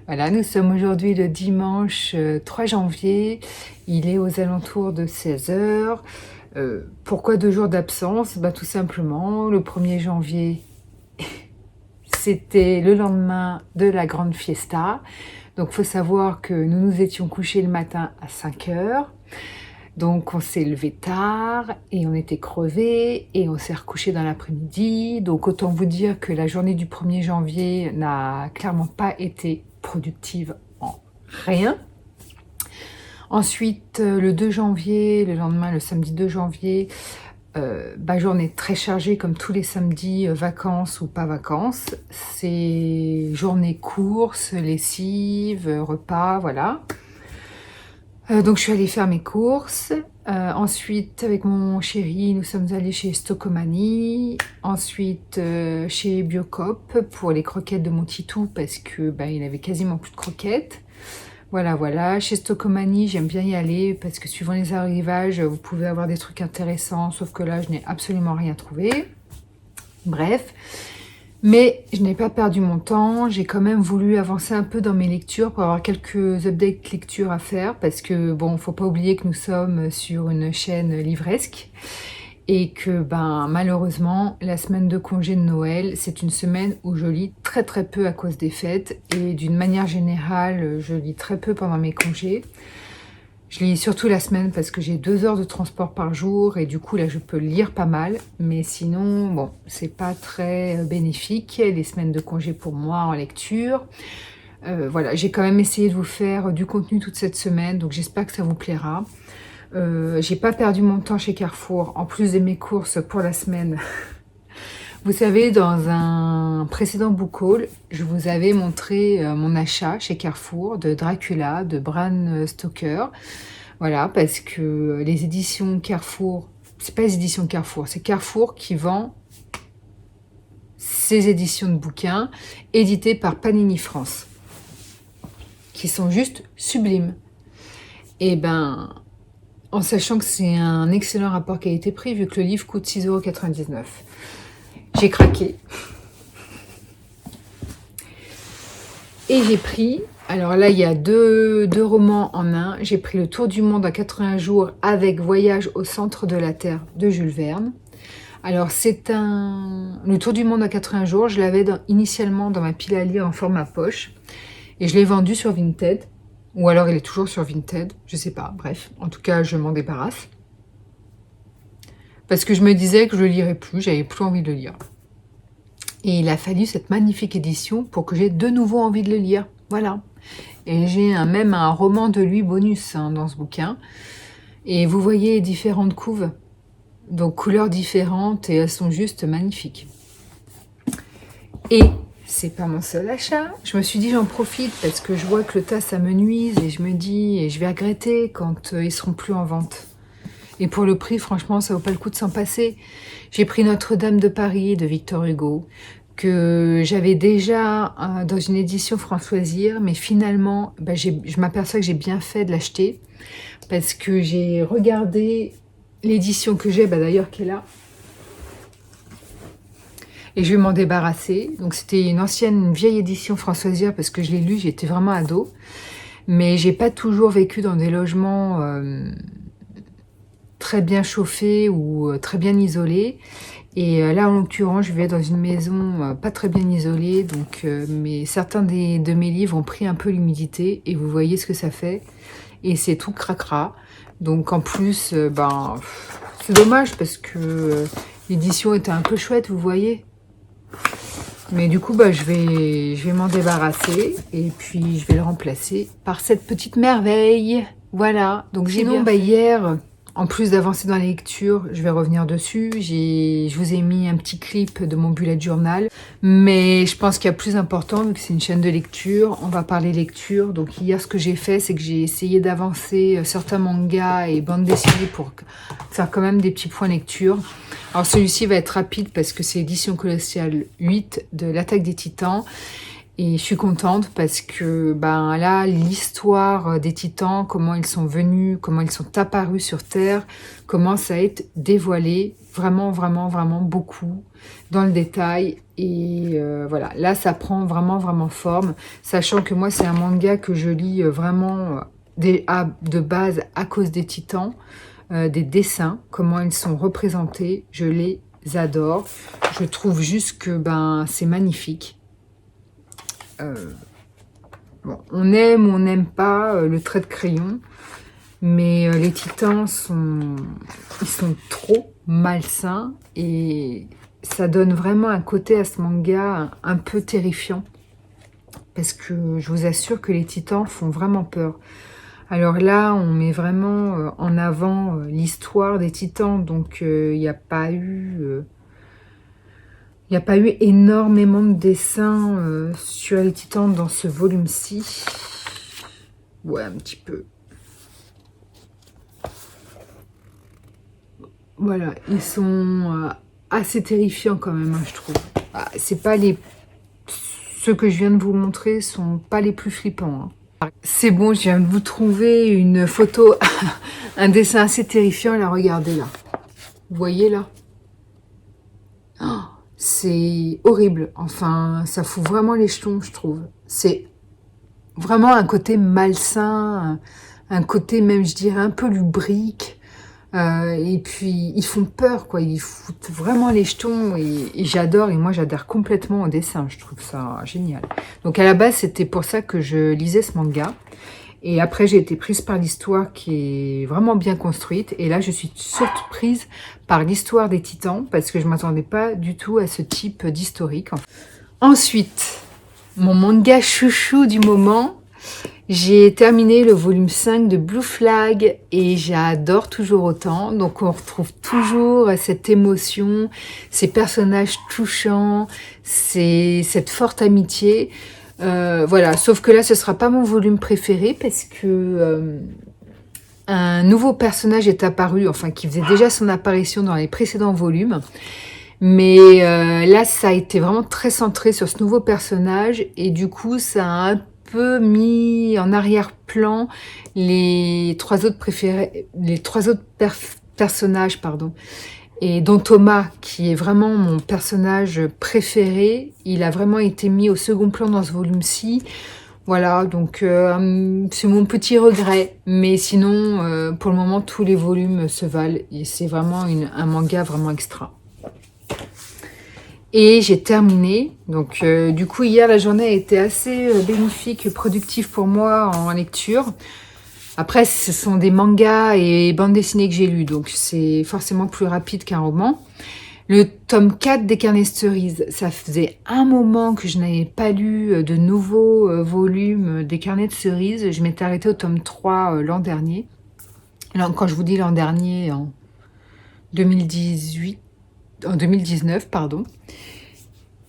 Voilà, nous sommes aujourd'hui le dimanche 3 janvier, il est aux alentours de 16 heures. Pourquoi 2 jours d'absence? Tout simplement, le 1er janvier, c'était le lendemain de la grande fiesta. Donc, il faut savoir que nous nous étions couchés le matin à 5 heures. Donc on s'est levé tard et on était crevés et on s'est recouché dans l'après-midi. Donc autant vous dire que la journée du 1er janvier n'a clairement pas été productive en rien. Ensuite, le 2 janvier, le lendemain, le samedi 2 janvier, journée très chargée comme tous les samedis, vacances ou pas vacances. C'est journée courses, lessive, repas, voilà. Donc je suis allée faire mes courses. Ensuite, avec mon chéri, nous sommes allés chez Stocomanie. Ensuite, chez Biocop pour les croquettes de mon titou parce que il avait quasiment plus de croquettes. Voilà. Chez Stocomanie, j'aime bien y aller parce que suivant les arrivages, vous pouvez avoir des trucs intéressants. Sauf que là, je n'ai absolument rien trouvé. Bref. Mais je n'ai pas perdu mon temps, j'ai quand même voulu avancer un peu dans mes lectures pour avoir quelques updates lecture à faire parce que faut pas oublier que nous sommes sur une chaîne livresque et que malheureusement la semaine de congé de Noël c'est une semaine où je lis très très peu à cause des fêtes et d'une manière générale je lis très peu pendant mes congés. Je lis surtout la semaine parce que j'ai 2 heures de transport par jour et du coup là je peux lire pas mal. Mais sinon, c'est pas très bénéfique les semaines de congé pour moi en lecture. Voilà, j'ai quand même essayé de vous faire du contenu toute cette semaine, donc j'espère que ça vous plaira. J'ai pas perdu mon temps chez Carrefour, en plus de mes courses pour la semaine. Vous savez, dans un précédent book haul, je vous avais montré mon achat chez Carrefour de Dracula de Bram Stoker. Voilà, parce que les éditions Carrefour, c'est pas les éditions Carrefour, c'est Carrefour qui vend ces éditions de bouquins éditées par Panini France. qui sont juste sublimes. Et ben, en sachant que c'est un excellent rapport qualité-prix, vu que le livre coûte 6,99 €. J'ai craqué. Et j'ai pris, alors là il y a deux romans en un, j'ai pris Le Tour du monde en 80 jours avec Voyage au centre de la Terre de Jules Verne. Alors le Tour du monde en 80 jours, je l'avais initialement dans ma pile à lire en format poche et je l'ai vendu sur Vinted, ou alors il est toujours sur Vinted, je sais pas, bref, en tout cas je m'en débarrasse. Parce que je me disais que je le lirais plus, j'avais plus envie de le lire. Et il a fallu cette magnifique édition pour que j'ai de nouveau envie de le lire. Voilà. Et j'ai même un roman de lui bonus dans ce bouquin. Et vous voyez différentes couves. Donc couleurs différentes et elles sont juste magnifiques. Et c'est pas mon seul achat. Je me suis dit j'en profite parce que je vois que le tas ça me nuise et je me dis et je vais regretter quand ils seront plus en vente. Et pour le prix, franchement, ça vaut pas le coup de s'en passer. J'ai pris Notre-Dame de Paris de Victor Hugo, que j'avais déjà dans une édition Françoisir, mais finalement, je m'aperçois que j'ai bien fait de l'acheter, parce que j'ai regardé l'édition que j'ai, d'ailleurs qui est là, et je vais m'en débarrasser. Donc c'était une vieille édition Françoisir, parce que je l'ai lu, j'étais vraiment ado, mais j'ai pas toujours vécu dans des logements très bien chauffé ou très bien isolé. Et là, en l'occurrence, je vais dans une maison pas très bien isolée. Donc, mais certains de mes livres ont pris un peu l'humidité. Et vous voyez ce que ça fait. Et c'est tout cracra. Donc, en plus, c'est dommage parce que l'édition était un peu chouette, vous voyez. Mais du coup, je vais m'en débarrasser. Et puis, je vais le remplacer par cette petite merveille. Voilà. Donc, sinon, hier... En plus d'avancer dans la lecture, je vais revenir dessus. Je vous ai mis un petit clip de mon bullet journal. Mais je pense qu'il y a plus important, vu que c'est une chaîne de lecture. On va parler lecture. Donc hier, ce que j'ai fait, c'est que j'ai essayé d'avancer certains mangas et bandes dessinées pour faire quand même des petits points lecture. Alors celui-ci va être rapide parce que c'est l'édition colossale 8 de l'Attaque des Titans. Et je suis contente parce que là, l'histoire des titans, comment ils sont venus, comment ils sont apparus sur Terre, commence à être dévoilée vraiment, vraiment, vraiment beaucoup dans le détail. Et voilà, là, ça prend vraiment, vraiment forme. Sachant que moi, c'est un manga que je lis vraiment de base à cause des titans, des dessins, comment ils sont représentés. Je les adore. Je trouve juste que c'est magnifique. On aime ou on n'aime pas le trait de crayon, mais les titans ils sont trop malsains et ça donne vraiment un côté à ce manga un peu terrifiant, parce que je vous assure que les titans font vraiment peur. Alors là, on met vraiment en avant l'histoire des titans, donc il n'y a pas eu... Il n'y a pas eu énormément de dessins sur les titans dans ce volume-ci. Ouais, un petit peu. Voilà, ils sont assez terrifiants quand même, je trouve. C'est pas ceux que je viens de vous montrer sont pas les plus flippants. C'est bon, je viens de vous trouver une photo, un dessin assez terrifiant. Là, regardez là. Vous voyez là? C'est horrible, enfin, ça fout vraiment les jetons, je trouve. C'est vraiment un côté malsain, un côté même, je dirais, un peu lubrique. Et puis, ils font peur, quoi. Ils foutent vraiment les jetons et j'adore. Et moi, j'adhère complètement au dessin. Je trouve ça génial. Donc, à la base, c'était pour ça que je lisais ce manga. Et après, j'ai été prise par l'histoire qui est vraiment bien construite. Et là, je suis surprise par l'histoire des titans parce que je ne m'attendais pas du tout à ce type d'historique. Ensuite, mon manga chouchou du moment, j'ai terminé le volume 5 de Blue Flag et j'adore toujours autant. Donc, on retrouve toujours cette émotion, ces personnages touchants, cette forte amitié. Voilà, sauf que là, ce sera pas mon volume préféré parce que un nouveau personnage est apparu, enfin qui faisait déjà son apparition dans les précédents volumes. Mais là, ça a été vraiment très centré sur ce nouveau personnage et du coup, ça a un peu mis en arrière-plan les trois autres personnages, pardon, et dont Thomas, qui est vraiment mon personnage préféré, il a vraiment été mis au second plan dans ce volume-ci. Voilà, donc c'est mon petit regret, mais sinon, pour le moment, tous les volumes se valent, et c'est vraiment un manga vraiment extra. Et j'ai terminé, donc du coup hier la journée a été assez bénéfique, productive pour moi en lecture. Après ce sont des mangas et bandes dessinées que j'ai lues, donc c'est forcément plus rapide qu'un roman. Le tome 4 des Carnets de Cerises, ça faisait un moment que je n'avais pas lu de nouveaux volumes des Carnets de Cerises. Je m'étais arrêtée au tome 3 l'an dernier. Alors, quand je vous dis l'an dernier, en 2019, pardon.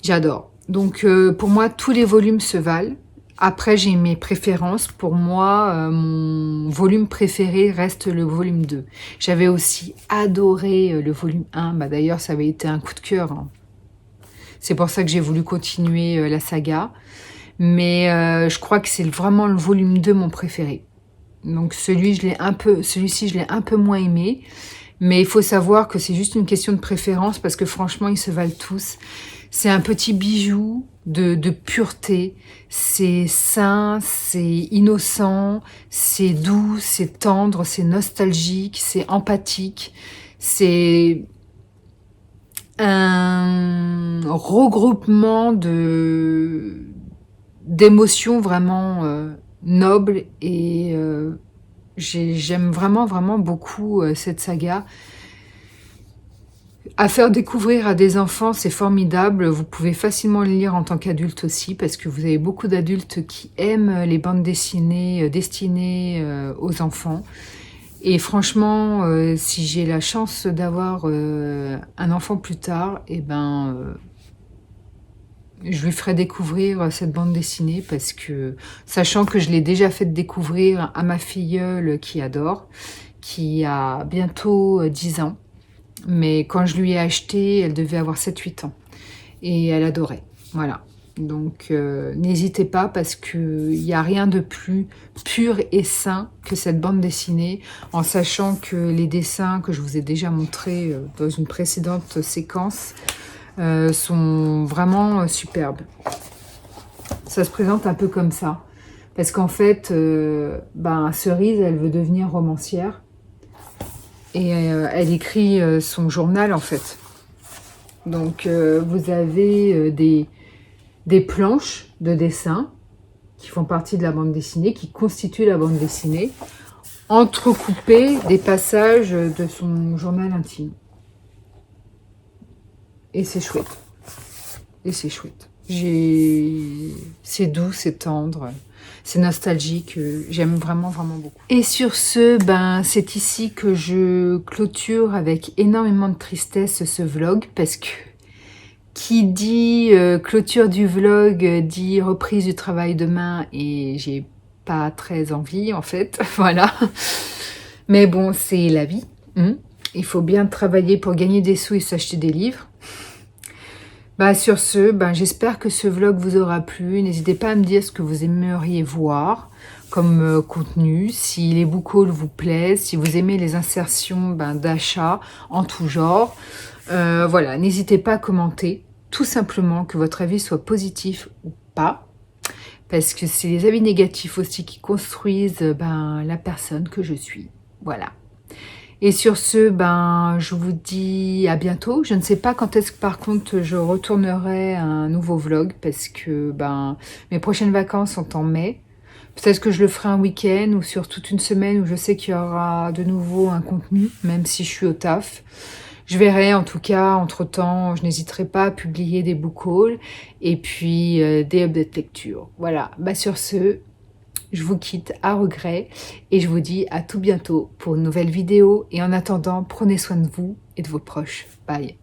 J'adore. Donc pour moi, tous les volumes se valent. Après, j'ai mes préférences. Pour moi, mon volume préféré reste le volume 2. J'avais aussi adoré le volume 1. Bah, d'ailleurs, ça avait été un coup de cœur, hein. C'est pour ça que j'ai voulu continuer la saga. Mais je crois que c'est vraiment le volume 2 mon préféré. Donc celui-ci, je l'ai un peu moins aimé. Mais il faut savoir que c'est juste une question de préférence parce que franchement, ils se valent tous. C'est un petit bijou de pureté. C'est sain, c'est innocent, c'est doux, c'est tendre, c'est nostalgique, c'est empathique. C'est un regroupement d'émotions vraiment nobles et j'aime vraiment beaucoup cette saga. À faire découvrir à des enfants, c'est formidable. Vous pouvez facilement le lire en tant qu'adulte aussi, parce que vous avez beaucoup d'adultes qui aiment les bandes dessinées destinées aux enfants. Et franchement, si j'ai la chance d'avoir un enfant plus tard, eh ben, je lui ferai découvrir cette bande dessinée, parce que, sachant que je l'ai déjà fait découvrir à ma filleule qui adore, qui a bientôt 10 ans. Mais quand je lui ai acheté, elle devait avoir 7-8 ans. Et elle adorait. Voilà. Donc, n'hésitez pas parce qu'il n'y a rien de plus pur et sain que cette bande dessinée, en sachant que les dessins que je vous ai déjà montrés dans une précédente séquence sont vraiment superbes. Ça se présente un peu comme ça. Parce qu'en fait, Cerise, elle veut devenir romancière. Et elle écrit son journal, en fait. Donc, vous avez des planches de dessin qui font partie de la bande dessinée, qui constituent la bande dessinée, entrecoupées des passages de son journal intime. Et c'est chouette. Et c'est chouette. C'est doux, c'est tendre. C'est nostalgique, j'aime vraiment beaucoup. Et sur ce, c'est ici que je clôture avec énormément de tristesse ce vlog, parce que qui dit clôture du vlog dit reprise du travail demain, et j'ai pas très envie en fait, voilà. Mais bon, c'est la vie. Il faut bien travailler pour gagner des sous et s'acheter des livres. Sur ce, j'espère que ce vlog vous aura plu. N'hésitez pas à me dire ce que vous aimeriez voir comme contenu, si les book hauls vous plaisent, si vous aimez les insertions d'achat en tout genre. Voilà, n'hésitez pas à commenter, tout simplement, que votre avis soit positif ou pas, parce que c'est les avis négatifs aussi qui construisent la personne que je suis. Voilà. Et sur ce, je vous dis à bientôt. Je ne sais pas quand est-ce que par contre je retournerai à un nouveau vlog, parce que mes prochaines vacances sont en mai. Peut-être que je le ferai un week-end ou sur toute une semaine où je sais qu'il y aura de nouveau un contenu, même si je suis au taf. Je verrai, en tout cas, entre-temps, je n'hésiterai pas à publier des book hauls et puis des updates lecture. Voilà, sur ce, je vous quitte à regret et je vous dis à tout bientôt pour une nouvelle vidéo. Et en attendant, prenez soin de vous et de vos proches. Bye.